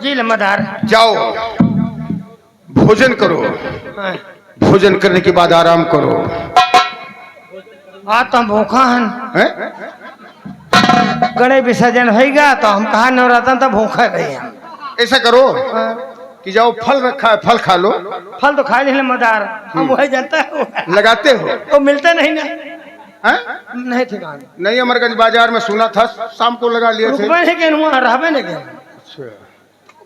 जी लम्बादार। जाओ भोजन करो, भोजन करने के बाद आराम करो। आज तो हम भूखा हैं? गणेश विसर्जन होगा तो हम कहा नवरातन तो भूखा गए हैं। ऐसा करो कि जाओ फल रखा है, फल खा लो। फल तो खा ले मदार, हम वही जानता है लगाते हो तो मिलते नहीं ना। हैं? नहीं ठिकान नहीं, अमरगंज बाजार में सुना था शाम को लगा लिए थे। रहबे नहीं गए।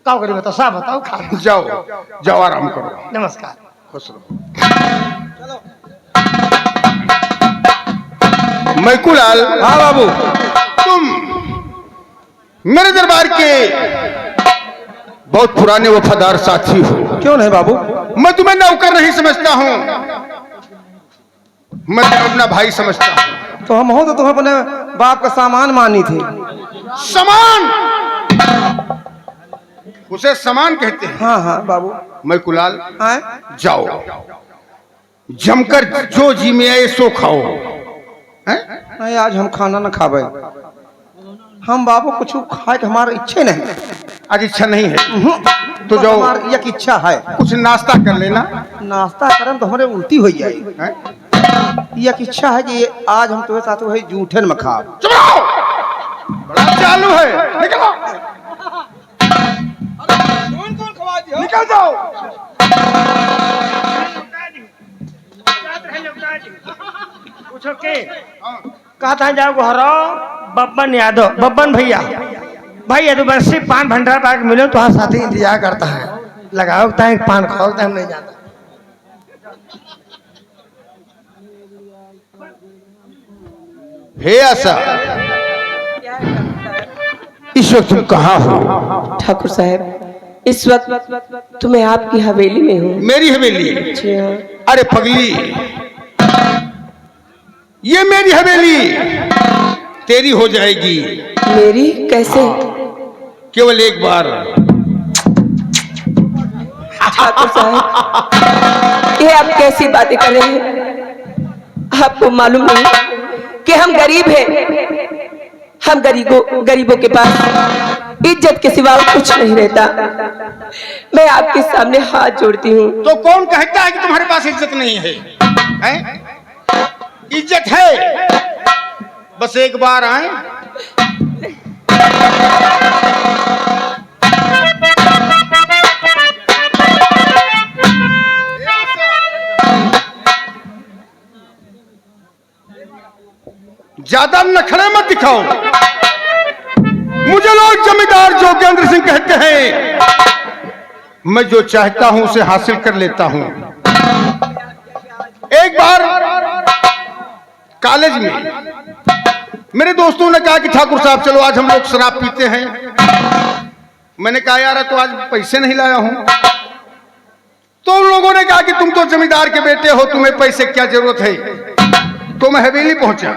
का करी बताओ, साहब बताओ खा। जाओ जाओ आराम करो। नमस्कार। खुश रहो। मैकुलाल। हाँ बाबू। तुम मेरे दरबार के बहुत पुराने वफादार साथी हो। क्यों नहीं बाबू? मैं तुम्हें नौकर नहीं समझता हूँ, मैं तुम्हें अपना भाई समझता हूँ। तो हम हो तो तुम्हें अपने बाप का सामान मानी थी। समान, उसे समान कहते हैं। हाँ हाँ बाबू। मैकुलाल आए? जाओ जमकर जो जी में आए सो खाओ। हैं? नहीं, आज हम खाना न खावे। हम बाबू कुछ खाए के हमारी इच्छा नहीं। आज इच्छा नहीं है तो जाओ, हमारी एक इच्छा है, कुछ नाश्ता कर लेना। नाश्ता करें तो हमारे उल्टी हो जाएगी। हैं? एक इच्छा है कि आज हम तुम्हें साथ वही जूठन में खा। चुप रहो, बड़ा चालू है। निकलो, निकल जाओ। पूछो के कहा था जाओ घरो बब्बन यादव, बब्बन भैया भाई तो बस सिर्फ पान भंडार पाक मिलो तो हाँ साथी इंतजार करता है। लगाओ ताकि पान खाओ, हम नहीं जाता। हे आशा, इस वक्त तुम कहाँ हो? ठाकुर साहब इस वक्त तो मैं आपकी हवेली में हूँ। मेरी हवेली? जी हाँ। अरे पगली, ये मेरी हवेली तेरी हो जाएगी। मेरी कैसे? केवल एक बार। ठाकुर साहब ये आप कैसी बातें कर रहे हैं? आपको मालूम नहीं कि हम गरीब हैं। हम गरीबों के पास इज्जत के सिवा कुछ नहीं रहता। मैं आपके सामने हाथ जोड़ती हूँ। तो कौन कहता है कि तुम्हारे पास इज्जत नहीं है? हैं? इज्जत है, बस एक बार आए। ज्यादा नखरे मत दिखाओ। मुझे लोग जमींदार जोगेंद्र सिंह कहते हैं। मैं जो चाहता हूं उसे हासिल कर लेता हूं। एक बार कॉलेज में मेरे दोस्तों ने कहा कि ठाकुर साहब चलो आज हम लोग शराब पीते हैं। मैंने कहा यार तो आज पैसे नहीं लाया हूं। तो उन लोगों ने कहा कि तुम तो जमींदार के बेटे हो, तुम्हें पैसे क्या जरूरत है। तो मैं हवेली पहुंचा,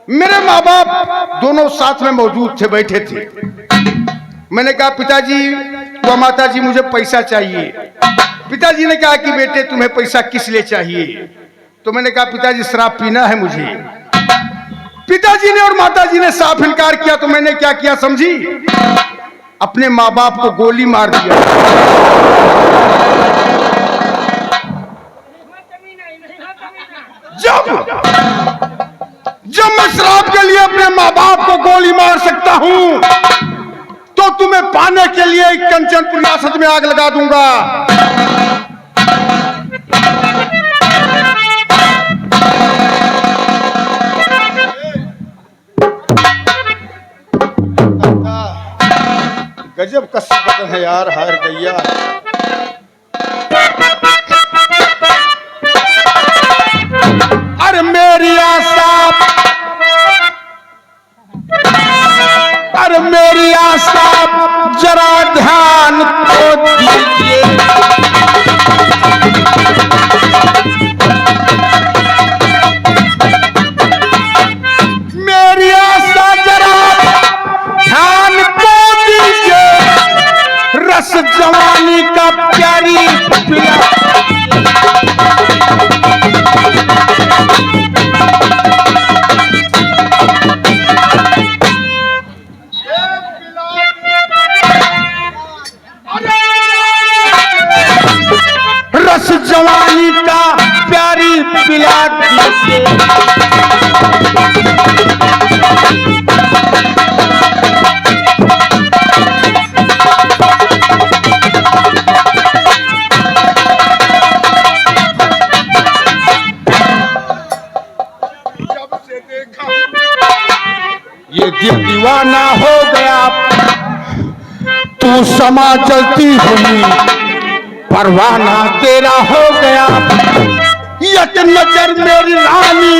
मेरे माँ बाप दोनों साथ में मौजूद थे, बैठे थे। मैंने कहा पिताजी व माताजी मुझे पैसा चाहिए। पिताजी ने कहा कि बेटे तुम्हें पैसा किस लिए चाहिए? तो मैंने कहा पिताजी शराब पीना है मुझे। पिताजी ने और माताजी ने साफ इनकार किया। तो मैंने क्या किया समझी? अपने माँ बाप को गोली मार दिया। जब मैं शराब के लिए अपने माँ बाप को गोली मार सकता हूं तो तुम्हें पाने के लिए कंचनपुर रियासत में आग लगा दूंगा। गजब का बदन है यार, हार गैया। अरे मेरी आशा, अरे मेरी आशा जरा ध्यान तो दीजिए। मेरी आशा जरा ध्यान तो दीजिए। रस जवानी का प्यारी पिला। जवानी का प्यारी पिला दीजिए। जब से देखा ये दिल दीवाना हो गया, तू समा चलती हुई परवाना तेरा हो गया। एक नजर मेरी रानी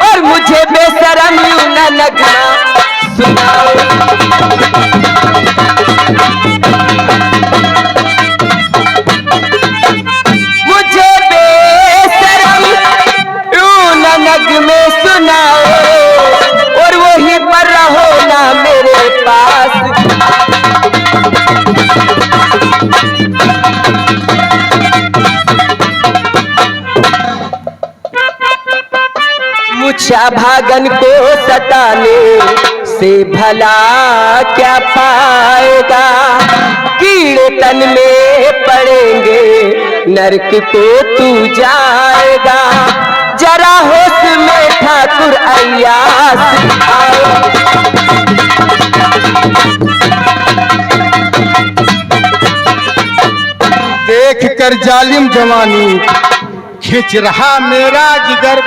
और मुझे बेशरम यूं न लगना सुनाओ। मुझे बेशरम यूं न नगमे सुनाओ, और वहीं पर रहो ना मेरे पास। मुझा भागन को सताने से भला क्या पाएगा, कीड़े तन में पड़ेंगे नरक को तू जाएगा। जरा होश में ठाकुर अय्यास आओ। देख कर जालिम जवानी खिंच रहा मेरा जिगर।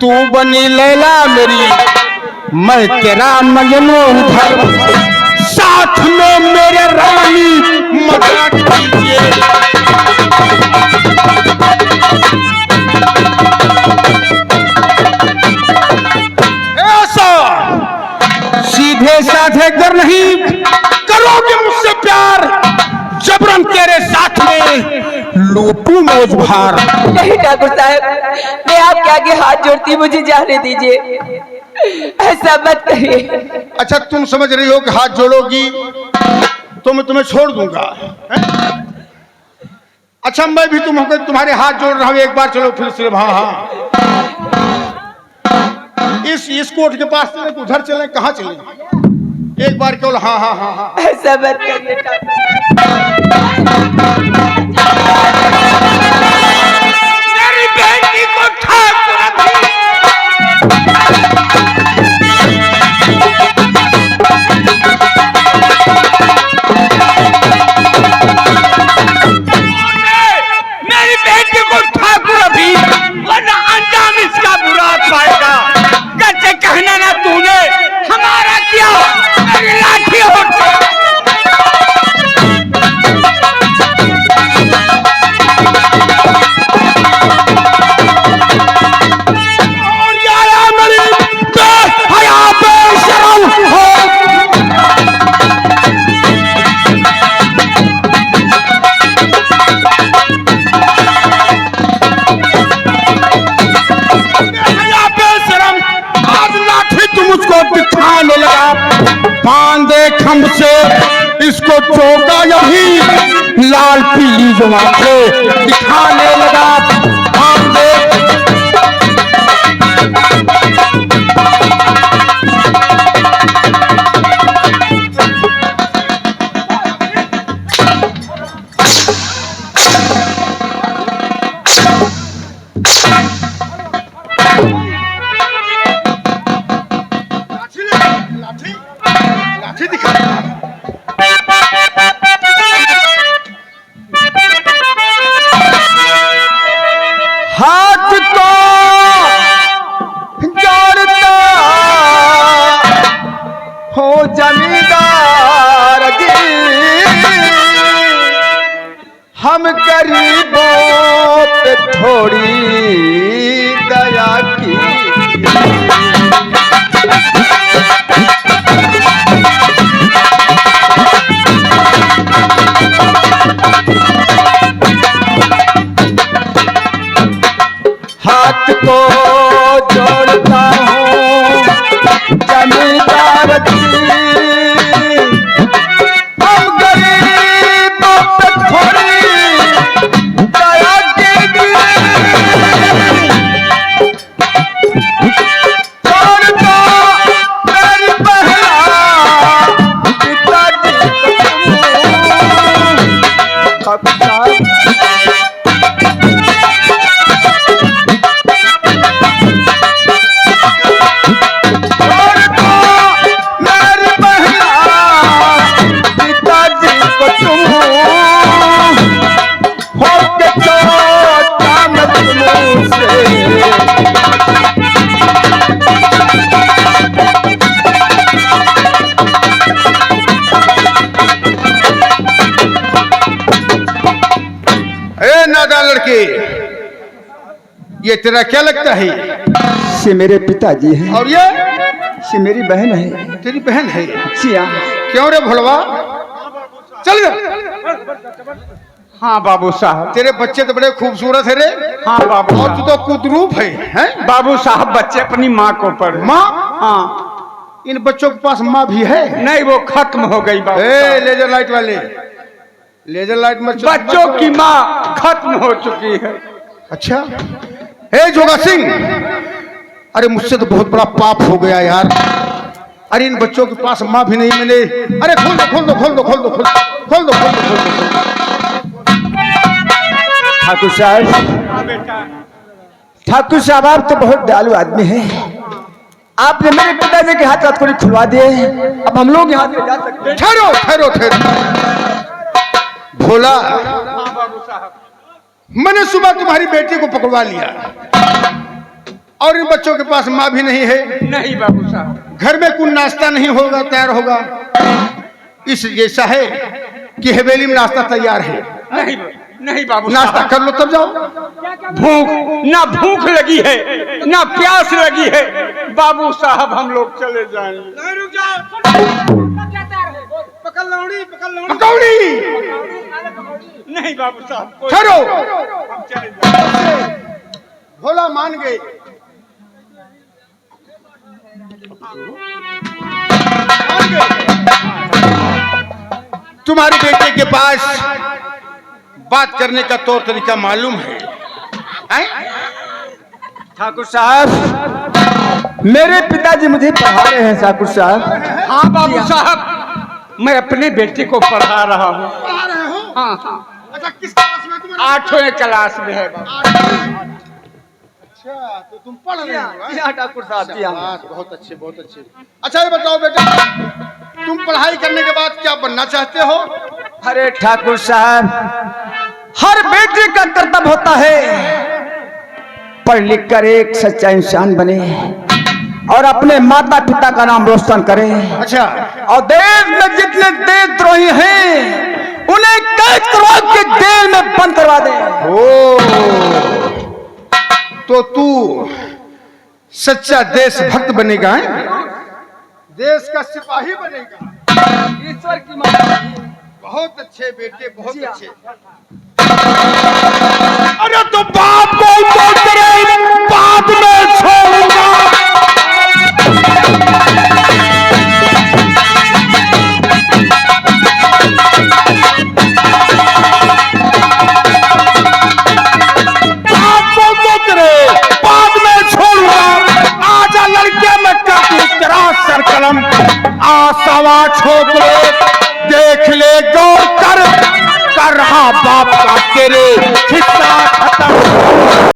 तू बनी लैला मेरी, मैं तेरा मजनू उधर। साथ में मेरे रानी मजा कीजिए। ऐसा सीधे साधे कर नहीं करोगे मुझसे प्यार, जबरन तेरे साथ में लूटू मौज भार। नहीं ठाकुर साहब, मैं आपके आगे हाथ जोड़ती, मुझे जाने दीजिए, ऐसा मत कहिए। अच्छा तुम समझ रही हो कि हाथ जोड़ोगी तो मैं तुम्हें छोड़ दूंगा, है? अच्छा मैं भी तुम्हारे हाथ जोड़ रहा हूं, एक बार चलो फिर सिर्फ हाँ हाँ। इस कोर्ट के पास चले, उधर चले, कहाँ चले? एक बार केवल हाँ हाँ हाँ हाँ। ऐसा मत करिए ठाकुर। मेरी बेटी को ठाकुर अभी, वरना अंजाम इसका बुरा पाएगा। कैसे कहना ना तूने हमारा क्या, मेरी लाठी होती। दिखाने लगा बांधे खंभ से इसको चौका, यही लाल पीली जो आंखें दिखाने लगा बांधे। हाथ तो जोड़ता हो जमींदार जी, हम गरीबों पे थोड़ी दया की। हाथ को जोड़ता हूँ जमींदार जी, हम गरीबों पे थोड़ी दया कीजिए। ये तेरा क्या लगता है? ये मेरे पिताजी हैं। और ये मेरी बहन है। तेरी बहन है? जी हाँ। क्यों रे भोलवा? चल गया। हाँ बाबू साहब। तेरे बच्चे तो बड़े खूबसूरत है रे। हाँ बाबू और साहब। तू तो कुदरूप है, हैं? बाबू साहब बच्चे अपनी माँ को पढ़। माँ? हाँ। इन बच्चों के पास माँ भी है? नहीं, वो खत्म हो गई बाबू ए, साहब। लेजर लाइट वाले, लेजर लाइट मत। बच्चों की माँ खत्म हो चुकी है। अच्छा। हे जोगा सिंह, अरे मुझसे तो बहुत बड़ा पाप हो गया यार। अरे इन बच्चों के पास माँ भी नहीं। मैंने, अरे खोल दो खोल दो खोल दो खोल दो खोल दो खोल दो खोल दो खोल दो। ठाकुर साहब, ठाकुर साहब आप तो बहुत दयालु आदमी हैं। आपने मेरे पिताजी के हाथ थोड़ी खुलवा दिए, अब हम लोग यहाँ से जा सकते हैं। ठहरो ठहरो ठहरो भोला, मैंने सुबह तुम्हारी बेटी को पकड़वा लिया और इन बच्चों के पास माँ भी नहीं है। नहीं बाबू साहब। घर में कोई नाश्ता नहीं होगा, तैयार होगा। इस जैसा है कि हवेली में नाश्ता तैयार है। नहीं नहीं बाबू नाश्ता साहब। कर लो तब जाओ। भूख लगी है ना प्यास लगी है। बाबू साहब हम लोग चले जाएंगे। नहीं, रुक जाओ। पकड़ लौड़ी, पकड़ लौड़ी। पकौड़ी। नहीं बाबू साहब। ठहरो। हम चले जाएंगे। भोला मान गए। तुम्हारे बेटे के पास बात करने का तौर तरीका मालूम है? ठाकुर साहब, मेरे पिताजी मुझे पढ़ा रहे हैं। ठाकुर साहब। हाँ बाबू साहब, मैं अपने बेटे को पढ़ा रहा हूँ। पढ़ा रहे हो? हाँ हाँ। अच्छा, किस क्लास में तुम्हारा? 8वीं क्लास में है बाबू। अच्छा, तो तुम पढ़ रहे हो? हाँ ठाकुर साहब जी हाँ। शाबाश, बहुत अच्छे बहुत अच्छे। अच्छा ये बताओ बेटा, तुम पढ़ाई करने के बाद क्या बनना चाहते हो? अरे ठाकुर साहब, हर बेटे का कर्तव्य होता है पढ़ लिख कर एक सच्चा इंसान बने और अपने माता पिता का नाम रोशन करे। अच्छा। और देश में जितने देशद्रोही हैं उन्हें कैद करवा के जेल में बंद करवा दे। ओ, तो तू सच्चा देशभक्त बनेगा, है? देश का सिपाही बनेगा। ईश्वर की माता। बहुत अच्छे बेटे, बहुत अच्छे। अरे तो बाप को तेरे बाद में छोड़ूंगा। आजा लड़के में काटू तेरा सरकलम। आसवा छोकरे देख ले गौर कर रहा बाप का तेरे हिस्सा खत्म।